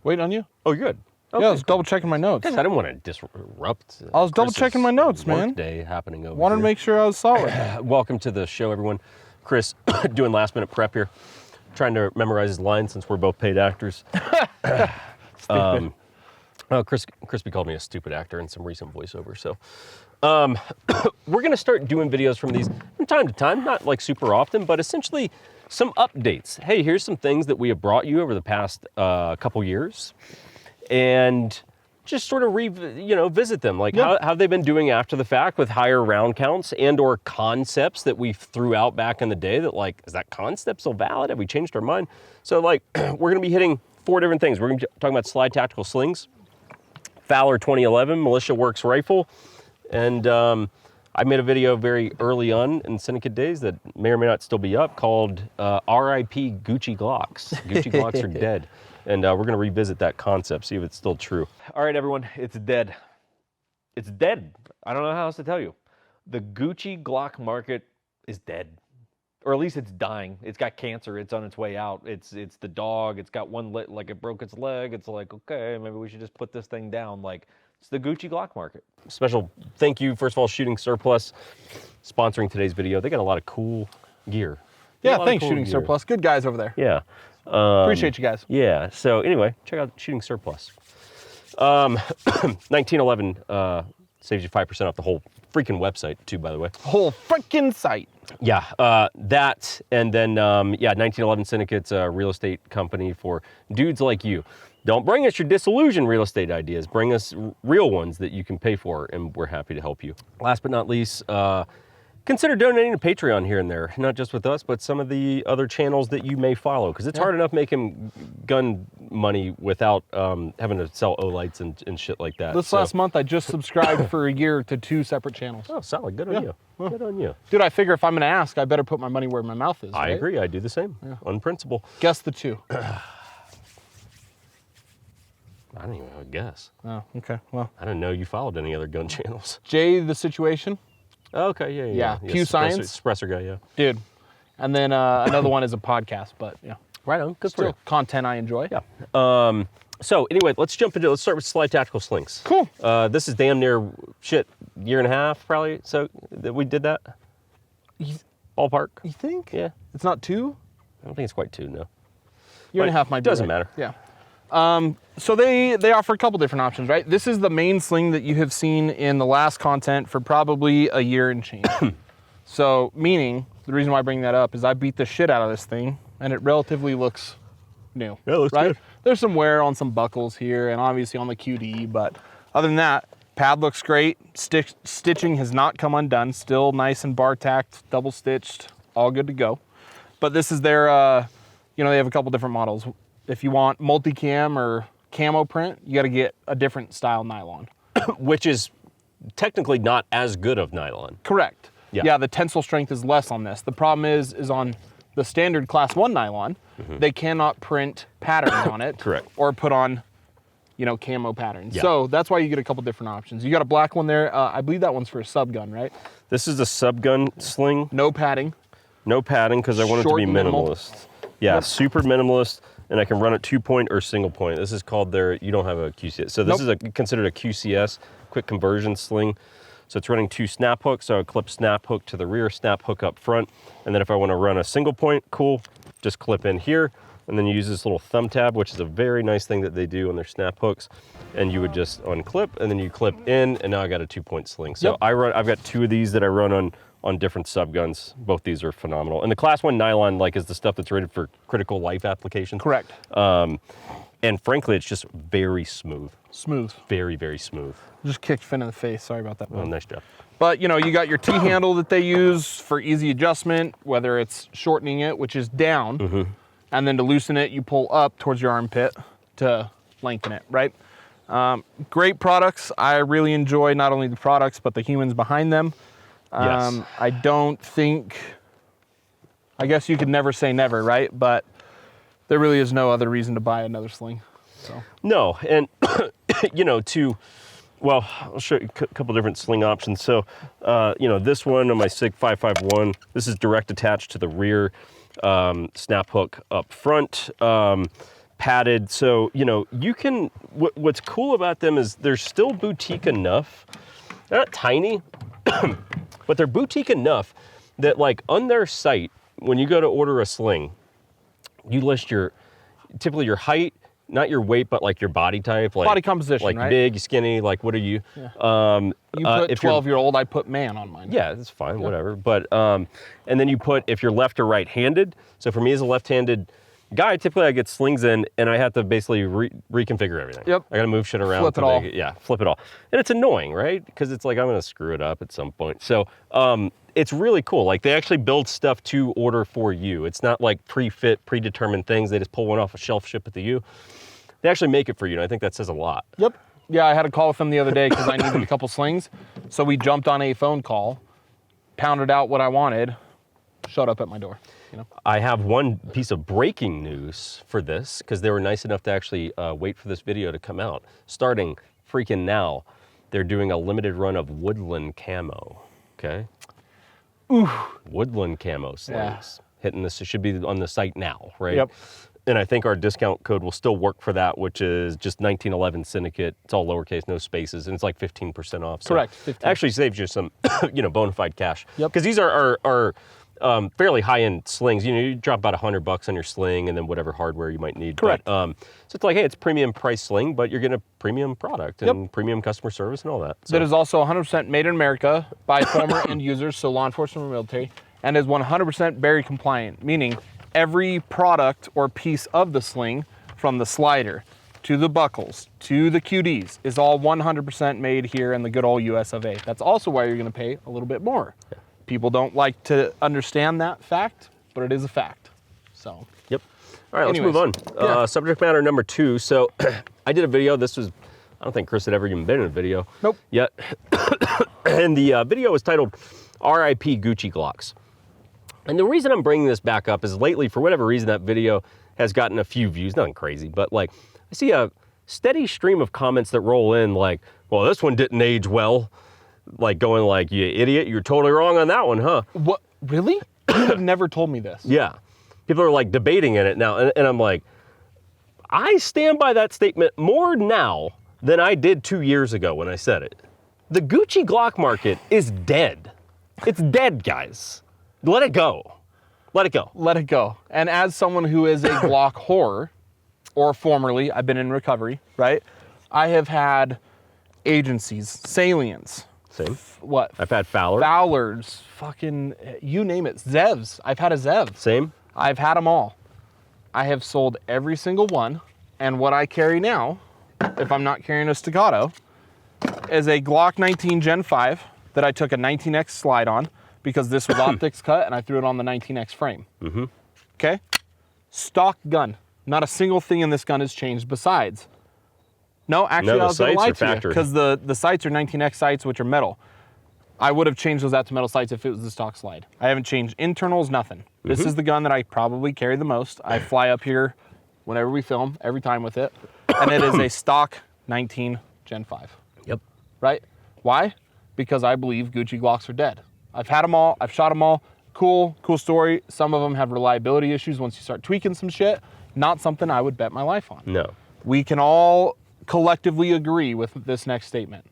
Waiting on you. Oh, you're good. Okay, yeah, I was double checking my notes. I didn't want to disrupt. I was double checking my notes, man. Day happening over Wanted here. to make sure I was solid. Welcome to the show, everyone. Chris, doing last minute prep here, trying to memorize his lines since we're both paid actors. Crispy called me a stupid actor in some recent voiceover, so we're gonna start doing videos from these from time to time, not like super often, but essentially some updates. Hey, here's some things that we have brought you over the past couple years, and just sort of visit them, like how they've been doing after the fact with higher round counts and or concepts that we threw out back in the day that like, is that concept still valid? Have we changed our mind? So like, we're gonna be hitting 4 different things. We're gonna be talking about Sly Tactical slings, Fowler 2011 Militia Works rifle, and I made a video very early on in Syndicate days that may or may not still be up called RIP Gucci Glocks. Gucci Glocks are dead. And we're gonna revisit that concept, see if it's still true. All right, everyone, it's dead. It's dead. I don't know how else to tell you. The Gucci Glock market is dead. Or at least it's dying. It's got cancer, it's on its way out. It's the dog, it's got one leg, like it broke its leg. It's like, okay, maybe we should just put this thing down. Like, it's the Gucci Glock market. Special thank you, first of all, Shooting Surplus, sponsoring today's video. They got a lot of cool gear. Yeah, thanks, cool Shooting Surplus. Good guys over there. Yeah. Appreciate you guys. Yeah, so anyway, check out Shooting Surplus. 1911 saves you 5% off the whole freaking website too, by the way. Whole freaking site. Yeah, that, and then, 1911 Syndicate's a real estate company for dudes like you. Don't bring us your disillusioned real estate ideas. Bring us real ones that you can pay for, and we're happy to help you. Last but not least, consider donating to Patreon here and there, not just with us, but some of the other channels that you may follow, because it's hard enough making gun money without having to sell O-lights and shit like that. This last month, I just subscribed for a year to 2 separate channels. Oh, solid. Good on you. Well, good on you. Dude, I figure if I'm going to ask, I better put my money where my mouth is, I agree. I do the same, on principle. Guess the 2. I don't even have a guess. Oh, okay. Well, I didn't know you followed any other gun channels. Jay, The Situation. Okay, yeah. Pew Science. Espresso guy, yeah. Dude. And then another one is a podcast, but yeah. Right on, good for you. Content I enjoy. Yeah. So anyway, let's start with Sly Tactical slings. Cool. This is damn near, year and a half probably, so that we did that. Ballpark. You think? Yeah. It's not 2? I don't think it's quite 2, no. Year and a half might be doesn't right. matter. Yeah. So they offer a couple different options, right? This is the main sling that you have seen in the last content for probably a year and change. So meaning, the reason why I bring that up is I beat the shit out of this thing and it relatively looks new. Yeah, it looks right? good. There's some wear on some buckles here and obviously on the QD, but other than that, pad looks great. Stitching has not come undone. Still nice and bar tacked, double stitched, all good to go. But this is their, they have a couple different models. If you want multicam or camo print, you got to get a different style nylon. Which is technically not as good of nylon. Correct. Yeah. Yeah, the tensile strength is less on this. The problem is on the standard class 1 nylon, they cannot print patterns on it. Correct. Or put on, camo patterns. Yeah. So that's why you get a couple different options. You got a black one there. I believe that one's for a sub gun, right? This is a sub gun sling. No padding. No padding because I want it to Short be and minimal. minimalist. Yeah, super minimalist. And I can run it 2-point or single point. This is called you don't have a QCS. So this is considered a QCS, quick conversion sling. So it's running 2 snap hooks. So I clip snap hook to the rear, snap hook up front. And then if I want to run a single point, cool, just clip in here. And then you use this little thumb tab, which is a very nice thing that they do on their snap hooks. And you would just unclip and then you clip in and now I got a 2-point sling. So I've got 2 of these that I run on different sub guns. Both these are phenomenal. And the class 1 nylon is the stuff that's rated for critical life applications. Correct. And frankly, it's just very smooth. Smooth. Very, very smooth. Just kicked Finn in the face. Sorry about that. Oh, nice job. But you got your T-handle that they use for easy adjustment, whether it's shortening it, which is down, and then to loosen it, you pull up towards your armpit to lengthen it, right? Great products. I really enjoy not only the products, but the humans behind them. Yes. I don't think, I guess you could never say never, right? But there really is no other reason to buy another sling. So. No, and I'll show you a couple different sling options. So, this one on my SIG 551, this is direct attached to the rear snap hook up front. padded. So, you know, you can, what's cool about them is they're still boutique enough. They're not tiny, but they're boutique enough that like on their site, when you go to order a sling, you list typically your height, not your weight, but like your body type. Like body composition, like right? big, skinny, like what are you? Yeah. You put if you're- 12-year-old, I put man on mine. Yeah, that's fine, whatever. But, and then you put if you're left or right-handed. So for me as a left-handed guy, typically I get slings in and I have to basically reconfigure everything. Yep. I gotta move shit around. Flip it all. Yeah, flip it all. And it's annoying, right? Because it's like I'm gonna screw it up at some point. So it's really cool. Like they actually build stuff to order for you. It's not like pre-fit, predetermined things. They just pull one off a shelf, ship it to you. They actually make it for you, and I think that says a lot. Yep. Yeah, I had a call with them the other day because I needed a couple slings. So we jumped on a phone call, pounded out what I wanted, showed up at my door. You know? I have one piece of breaking news for this because they were nice enough to actually wait for this video to come out. Starting freaking now, they're doing a limited run of woodland camo. Okay. Ooh. Woodland camo slings. Yeah. Hitting this, it should be on the site now, right? Yep. And I think our discount code will still work for that, which is just 1911 Syndicate. It's all lowercase, no spaces, and it's like 15% off. So Correct. 15. actually saves you some, bona fide cash. Yep. Because these are fairly high-end slings. You know, you drop about $100 on your sling, and then whatever hardware you might need. Correct. But, so it's like, hey, it's premium price sling, but you're getting a premium product and premium customer service and all that. So. That is also 100% made in America by former end users, so law enforcement or military, and is 100% Berry compliant, meaning every product or piece of the sling, from the slider to the buckles to the QDs, is all 100% made here in the good old US of A. That's also why you're going to pay a little bit more. Yeah. People don't like to understand that fact, but it is a fact. So. Yep. All right, Anyways, let's move on. yeah. Subject matter number 2. So I did a video. This was, I don't think Chris had ever even been in a video. Nope. Yet. And the video was titled RIP Gucci Glocks. And the reason I'm bringing this back up is lately, for whatever reason, that video has gotten a few views. Nothing crazy, but like I see a steady stream of comments that roll in like, well, this one didn't age well. Like going like, you idiot, you're totally wrong on that one, huh? What? Really? You have never told me this. Yeah. People are like debating in it now. And I'm like, I stand by that statement more now than I did 2 years ago when I said it. The Gucci Glock market is dead. It's dead, guys. Let it go. Let it go. Let it go. And as someone who is a Glock whore, or formerly, I've been in recovery, right? I have had agencies, Salients. Same. What? I've had Fowler. Fowlers, fucking, you name it. Zevs. I've had a Zev. Same. I've had them all. I have sold every single one. And what I carry now, if I'm not carrying a staccato, is a Glock 19 Gen 5 that I took a 19X slide on, because this was optics cut and I threw it on the 19X frame. Mm-hmm. Okay? Stock gun. Not a single thing in this gun has changed besides. No, actually, I was going to lie to you, because the sights are 19X sights, which are metal. I would have changed those out to metal sights if it was the stock slide. I haven't changed internals, nothing. Mm-hmm. This is the gun that I probably carry the most. I fly up here whenever we film, every time with it. And it is a stock 19 Gen 5. Yep. Right? Why? Because I believe Gucci Glocks are dead. I've had them all. I've shot them all. Cool story. Some of them have reliability issues once you start tweaking some shit. Not something I would bet my life on. No. We can all collectively agree with this next statement.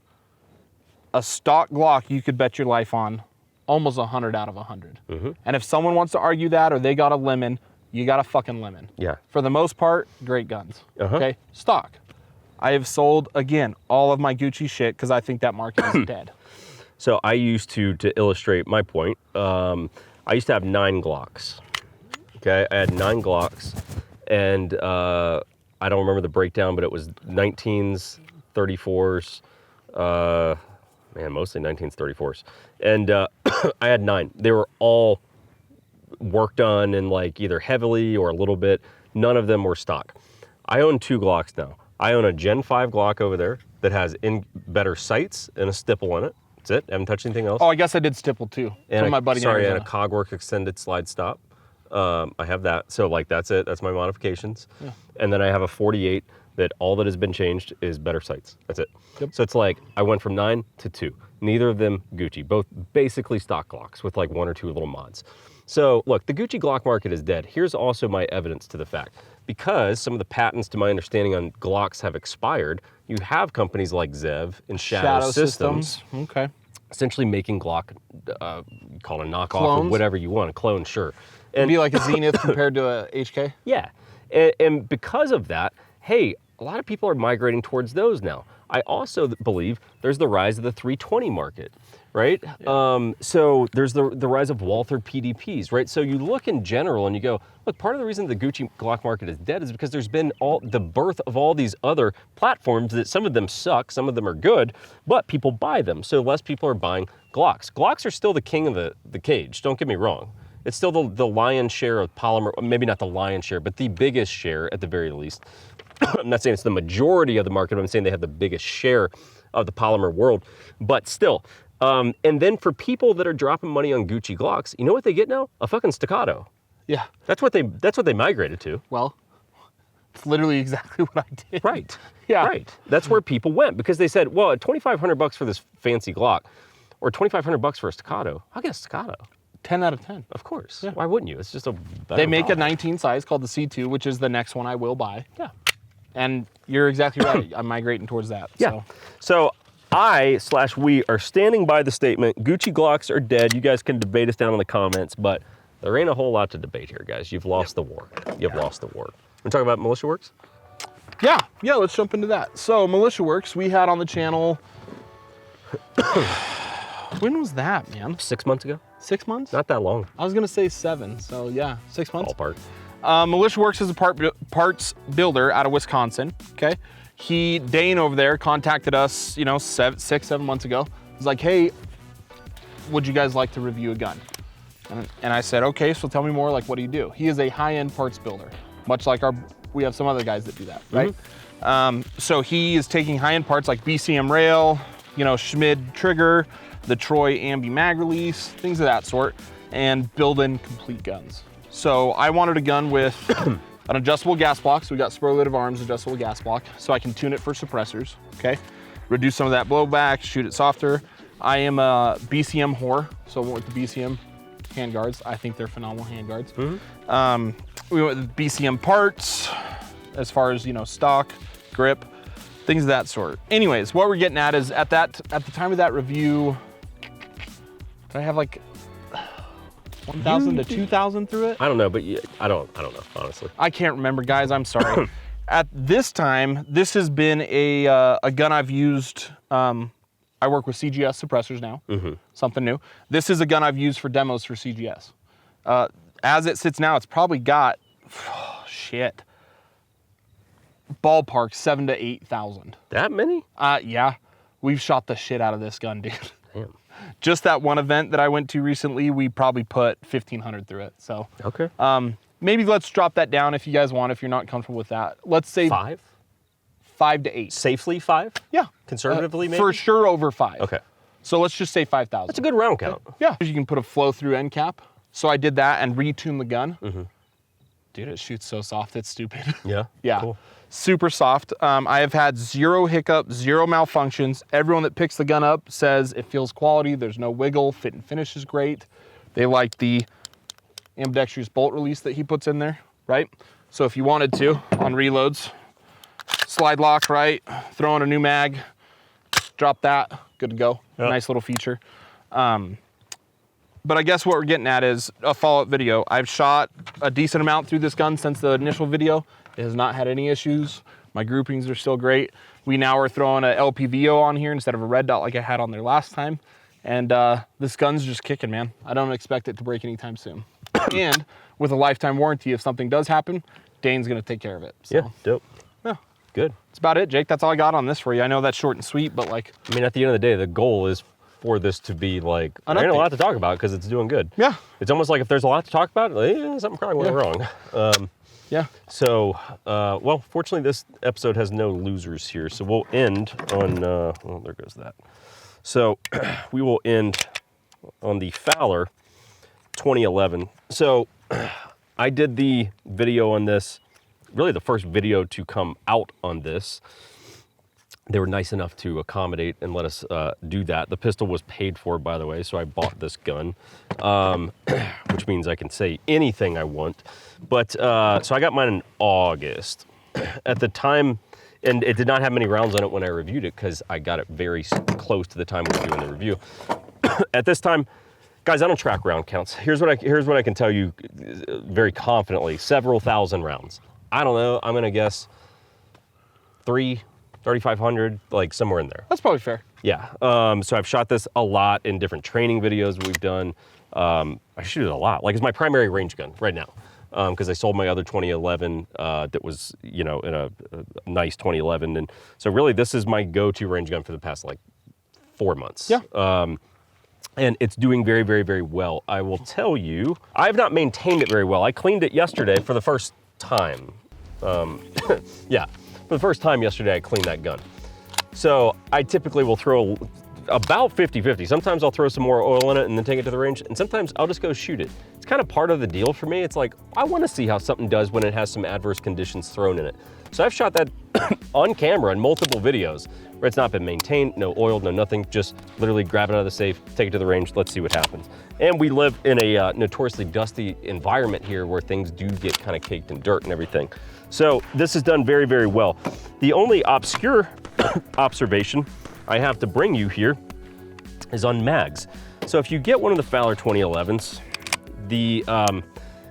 A stock Glock you could bet your life on almost 100 out of 100. Mm-hmm. And if someone wants to argue that or they got a lemon, you got a fucking lemon. Yeah. For the most part, great guns. Uh-huh. Okay? Stock. I have sold, again, all of my Gucci shit because I think that market is dead. So I used to illustrate my point, I used to have 9 Glocks. Okay, I had 9 Glocks, and I don't remember the breakdown, but it was 19s, 34s, mostly 19s, 34s. And I had 9. They were all work done and like either heavily or a little bit. None of them were stock. I own 2 Glocks now. I own a Gen 5 Glock over there that has better sights and a stipple on it. That's it. I haven't touched anything else. Oh, I guess I did stipple too. And from my buddy in Arizona. and a Cogwork extended slide stop. I have that. So like that's it. That's my modifications. Yeah. And then I have a 48 that all that has been changed is better sights. That's it. Yep. So it's like I went from 9 to 2. Neither of them Gucci. Both basically stock Glocks with like 1 or 2 little mods. So look, the Gucci Glock market is dead. Here's also my evidence to the fact. Because some of the patents, to my understanding, on Glocks have expired, you have companies like Zev and Shadow Systems Okay. essentially making Glock, call it a knockoff Clones? or whatever you want, a clone, sure. It'd be like a Zenith compared to a HK. Yeah, and because of that, hey, a lot of people are migrating towards those now. I also believe there's the rise of the 320 market, right? Yeah. So there's the rise of Walther PDPs, right? So you look in general and you go, look, part of the reason the Gucci Glock market is dead is because there's been the birth of all these other platforms that some of them suck, some of them are good, but people buy them. So less people are buying Glocks. Glocks are still the king of the cage, don't get me wrong. It's still the lion's share of polymer, maybe not the lion's share, but the biggest share at the very least. I'm not saying it's the majority of the market, but I'm saying they have the biggest share of the polymer world, but still. And then for people that are dropping money on Gucci Glocks, you know what they get now? A fucking staccato. Yeah. That's what they migrated to. Well, it's literally exactly what I did. Right. Yeah. Right. That's where people went because they said, well, at $2,500 for this fancy Glock or $2,500 for a staccato, I'll get a staccato. 10 out of 10. Of course. Yeah. Why wouldn't you? It's just a better They make a product. 19 size called the C2, which is the next one I will buy. Yeah. And you're exactly right. I'm migrating towards that. Yeah. So we are standing by the statement, Gucci Glocks are dead. You guys can debate us down in the comments, but there ain't a whole lot to debate here, guys. You've lost the war. You've lost the war. We talk about Militia Works? Yeah, let's jump into that. So Militia Works, we had on the channel, when was that, man? 6 months ago? 6 months? Not that long. I was gonna say 7, so yeah, 6 months. Ballpark. Militia Works is a parts builder out of Wisconsin, okay? Dane over there contacted us, 6, 7 months ago. He's like, hey, would you guys like to review a gun? And I said, okay, so tell me more, like, what do you do? He is a high-end parts builder, much like we have some other guys that do that, right? So he is taking high-end parts like BCM rail, Schmid trigger, the Troy ambi mag release, things of that sort, and building complete guns. So I wanted a gun with an adjustable gas block. So we got superlative arms, adjustable gas block, so I can tune it for suppressors, okay? Reduce some of that blowback, shoot it softer. I am a BCM whore, so I went with the BCM handguards. I think they're phenomenal handguards. We went with BCM parts as far as, stock, grip, things of that sort. Anyways, what we're getting at is at the time of that review, did I have like 1,000 to 2,000 through it? I don't know, but I don't know, honestly. I can't remember, guys, I'm sorry. At this time, this has been a gun I've used. I work with CGS suppressors now, something new. This is a gun I've used for demos for CGS. As it sits now, it's probably got, ballpark 7,000 to 8,000. That many? Yeah, we've shot the shit out of this gun, dude. Damn. Just that one event that I went to recently, we probably put 1,500 through it. So Okay. maybe let's drop that down if you guys want, if you're not comfortable with that. Let's say 5? 5 to 8. Safely 5? Yeah. Conservatively, maybe? For sure over 5. Okay. So let's just say 5,000. That's a good round count. Yeah. You can put a flow through end cap. So I did that and retuned the gun. Dude, it shoots so soft, it's stupid. Yeah? Yeah. Cool. Super soft. I have had 0 hiccups, 0 malfunctions. Everyone that picks the gun up says it feels quality. There's no wiggle. Fit and finish is great. They like the ambidextrous bolt release that he puts in there, right? So if you wanted to, on reloads, slide lock, right? Throw in a new mag, drop that, good to go. Yep. Nice little feature. But I guess what we're getting at is a follow-up video. I've shot a decent amount through this gun since the initial video. It has not had any issues. My groupings are still great. We now are throwing a LPVO on here instead of a red dot like I had on there last time. And this gun's just kicking, man. I don't expect it to break anytime soon. And with a lifetime warranty, if something does happen, Dane's gonna take care of it. So, Yeah, dope. yeah. Good. That's about it, Jake. That's all I got on this for you. I know that's short and sweet, but like, I mean, at the end of the day, the goal is for this to be like, An there ain't a update. lot to talk about because it's doing good. yeah, It's almost like if there's a lot to talk about, something probably went wrong. yeah. So, well, fortunately, this episode has no losers here. So we'll end on, well, there goes that. So we will end on the Fowler 2011. So I did the video on this, really the first video to come out on this. they were nice enough to accommodate and let us do that. The pistol was paid for, by the way, so I bought this gun, which means I can say anything I want. But so I got mine in August. At the time, and it did not have many rounds on it when I reviewed it because I got it very close to the time we were doing the review. At this time, guys, I don't track round counts. Here's what I can tell you very confidently: several thousand rounds. I don't know. I'm gonna guess 3,500, like somewhere in there. That's probably fair. Yeah. So I've shot this a lot in different training videos we've done. I shoot it a lot. Like, it's my primary range gun right now. Because I sold my other 2011 that was, you know, in a nice 2011. And so really this is my go-to range gun for the past like 4 months. Yeah. And it's doing very, very, very well. I will tell you, I have not maintained it very well. I cleaned it yesterday for the first time. Yeah, for the first time yesterday I cleaned that gun. So I typically will throw about 50-50. Sometimes I'll throw some more oil in it and then take it to the range, and sometimes I'll just go shoot it. It's kind of part of the deal for me. It's like, I want to see how something does when it has some adverse conditions thrown in it. So I've shot that on camera in multiple videos where it's not been maintained, no oil, no nothing, just literally grab it out of the safe, take it to the range, let's see what happens. And we live in a notoriously dusty environment here where things do get kind of caked in dirt and everything. So this is done very, very well. The only obscure observation I have to bring you here is on mags. So if you get one of the Fowler 2011s, the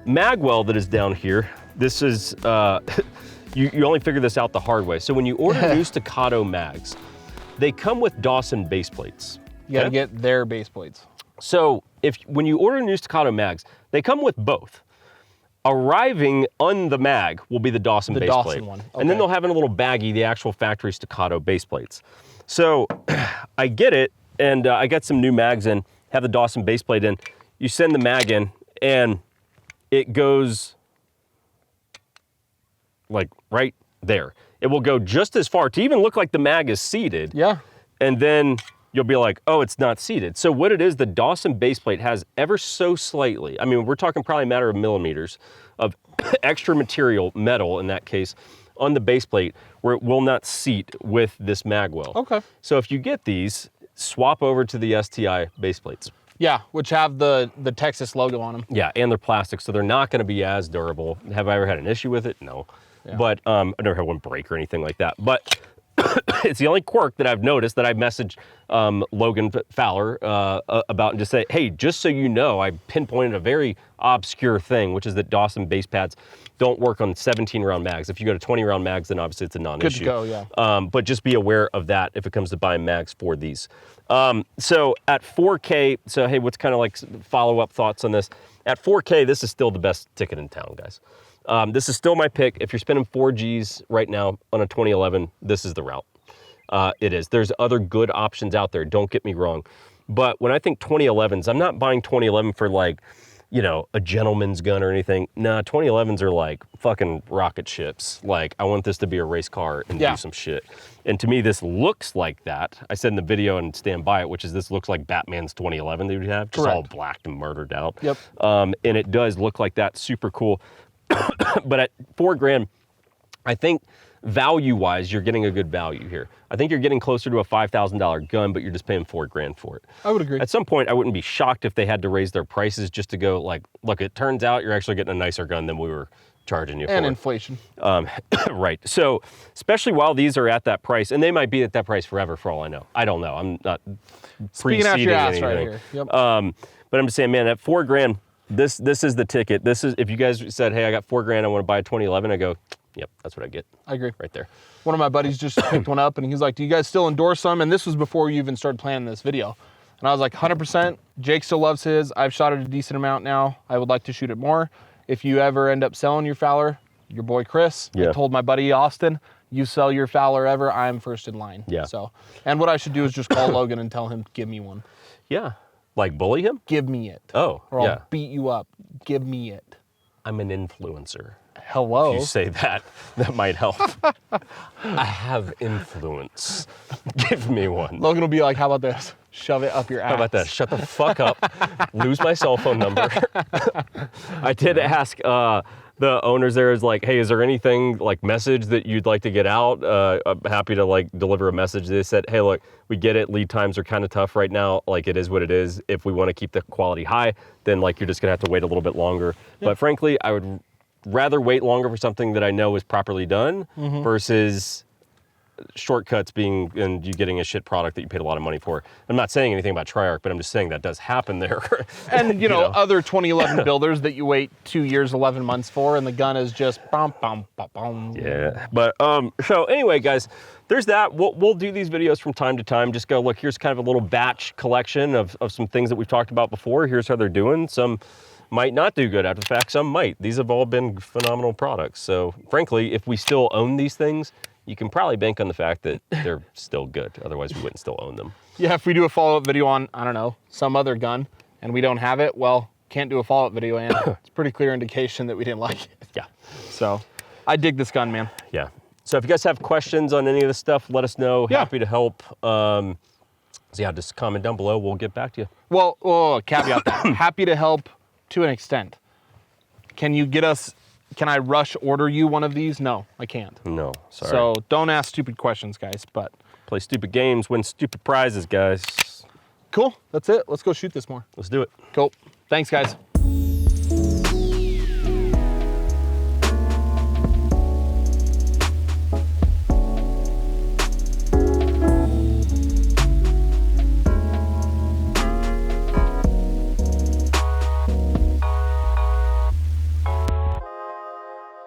mag well that is down here, this is, you only figure this out the hard way. So when you order new Staccato mags, they come with Dawson base plates. You gotta get their base plates. So when you order new Staccato mags, they come with both. Arriving on the mag will be the Dawson base Dawson plate. one. Okay. And then they'll have in a little baggie the actual factory Staccato base plates. So I get it, and I get some new mags in, have the Dawson base plate in. You send the mag in, and it goes like right there. It will go just as far to even look like the mag is seated. Yeah. And then you'll be like, oh, it's not seated. So what it is, the Dawson base plate has ever so slightly, I mean, we're talking probably a matter of millimeters of extra material, metal in that case, on the base plate where it will not seat with this mag well. Okay. So if you get these, swap over to the STI base plates. Yeah, which have the Texas logo on them. Yeah, and they're plastic, so they're not gonna be as durable. Have I ever had an issue with it? No. Yeah. But I've never had one break or anything like that. But it's the only quirk that I've noticed that I've messaged Logan Fowler about and just say, hey, just so you know, I pinpointed a very obscure thing, which is that Dawson base pads don't work on 17-round mags. If you go to 20-round mags, then obviously it's a non-issue. Good to go, yeah. But just be aware of that if it comes to buying mags for these. So at 4K, so hey, what's kind of like follow-up thoughts on this? At 4K, this is still the best ticket in town, guys. This is still my pick. If you're spending 4 Gs right now on a 2011, this is the route. It is. There's other good options out there, don't get me wrong. But when I think 2011s, I'm not buying 2011 for like, you know, a gentleman's gun or anything. Nah, 2011s are like fucking rocket ships. Like, I want this to be a race car and do some shit. And to me, this looks like that. I said in the video and stand by it, which is this looks like Batman's 2011 that we have, just all blacked and murdered out. Yep. And it does look like that, super cool. But at $4 grand, I think value-wise, you're getting a good value here. I think you're getting closer to a $5,000 gun, but you're just paying $4 grand for it. I would agree. At some point, I wouldn't be shocked if they had to raise their prices just to go like, look, it turns out you're actually getting a nicer gun than we were charging you for. And inflation. Right. So, especially while these are at that price, and they might be at that price forever for all I know. I don't know. I'm not Speaking out your ass anything. right here. Yep. But I'm just saying, man, at $4 grand, this is the ticket. This is, if you guys said, hey, I got $4 grand, I want to buy a 2011, I go, yep, that's what I get. I agree. Right there. One of my buddies just picked one up and he's like, do you guys still endorse them? And this was before you even started planning this video. And I was like, 100%. Jake still loves his. I've shot it a decent amount now. I would like to shoot it more. If you ever end up selling your Fowler, your boy Chris, I told my buddy Austin, you sell your Fowler ever, I'm first in line. Yeah. So, and what I should do is just call Logan and tell him, give me one. Yeah. Like bully him? Give me it. Oh, or I'll beat you up. Give me it. I'm an influencer. Hello. If you say that, that might help. I have influence. Give me one. Logan will be like, how about this? Shove it up your ass. How about that? Shut the fuck up. Lose my cell phone number. I did ask the owners there is like, hey, is there anything like message that you'd like to get out? I'm happy to like deliver a message. They said, hey, look, we get it. Lead times are kind of tough right now. Like it is what it is. If we want to keep the quality high, then like you're just gonna have to wait a little bit longer. Yeah. But frankly, I would rather wait longer for something that I know is properly done versus shortcuts being and you getting a shit product that you paid a lot of money for. I'm not saying anything about Triarch, but I'm just saying that does happen there. And you know, other 2011 builders that you wait 2 years, 11 months for, and the gun is just bum, bum, bum, bum. Yeah, but so anyway, guys, there's that. We'll do these videos from time to time. Just go, look, here's kind of a little batch collection of some things that we've talked about before. Here's how they're doing. Some might not do good after the fact, some might. These have all been phenomenal products. So frankly, if we still own these things, you can probably bank on the fact that they're still good. Otherwise, we wouldn't still own them. Yeah, if we do a follow-up video on, I don't know, some other gun, and we don't have it, well, can't do a follow-up video, and it's a pretty clear indication that we didn't like it. Yeah. So, I dig this gun, man. Yeah. So if you guys have questions on any of this stuff, let us know. Yeah. Happy to help. So yeah, just comment down below. We'll get back to you. Well, caveat that. Happy to help to an extent. Can you get us... Can I rush order you one of these? No, I can't. No, sorry. So don't ask stupid questions, guys, but... Play stupid games, win stupid prizes, guys. Cool, that's it. Let's go shoot this more. Let's do it. Cool. Thanks, guys.